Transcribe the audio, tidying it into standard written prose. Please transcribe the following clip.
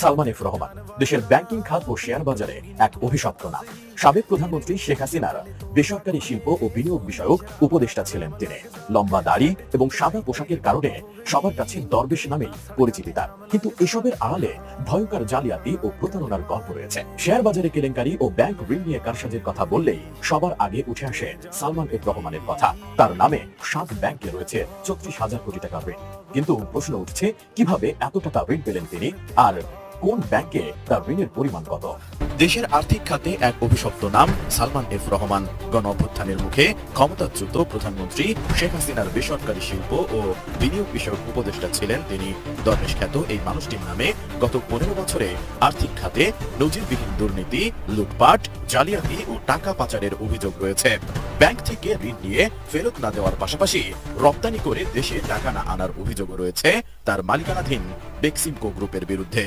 Salman F Rahman দেশের banking খাত ও share বাজারে এক অভিশপ্ত নাম। সাবেক প্রধানমন্ত্রী শেখ হাসিনার বেসরকারি শিল্প ও বিনিয়োগ বিষয়ক উপদেষ্টা ছিলেন তিনি। লম্বা দাড়ি এবং সাদা পোশাকের কারণে সবার কাছে দরবেশ নামেই পরিচিতি তার। কিন্তু এসবের আড়ালে ভয়ঙ্কর জালিয়াতি ও প্রতারণার গল্প রয়েছে। শেয়ার বাজারে কেলেঙ্কারি ও ব্যাংক ঋণ নিয়ে কারসাজির কথা বললেই সবার আগে উঠে আসে সালমান এফ রহমানের কথা। তার নামে 7 ব্যাংকে রয়েছে 34,000 কোটি টাকা ঋণ। কিন্তু প্রশ্ন উঠছে, কিভাবে এত টাকা ঋণ পেলেন তিনি, আর কোন ব্যাংকে তার ঋণের পরিমাণ কত? দেশের আর্থিক খাতে এক অভিশপ্ত নাম সালমান এফ রহমান। গণ অভ্যুত্থানের মুখে ক্ষমতাচ্যুত প্রধানমন্ত্রী শেখ হাসিনার বেসরকারি শিল্প ও বিনিয়োগ বিষয়ক উপদেষ্টা ছিলেন তিনি। দরবেশ খ্যাত এই মানুষটির নামে গত 15 বছরে আর্থিক খাতে নজিরবিহীন দুর্নীতি, লুটপাট, জালিয়াতি ও টাকা পাচারের অভিযোগ রয়েছে। ব্যাংক থেকে ঋণ নিয়ে ফেরত না দেওয়ার পাশাপাশি রপ্তানি করে দেশে টাকা না আনার অভিযোগও রয়েছে তার মালিকানাধীন বেক্সিমকো গ্রুপের বিরুদ্ধে।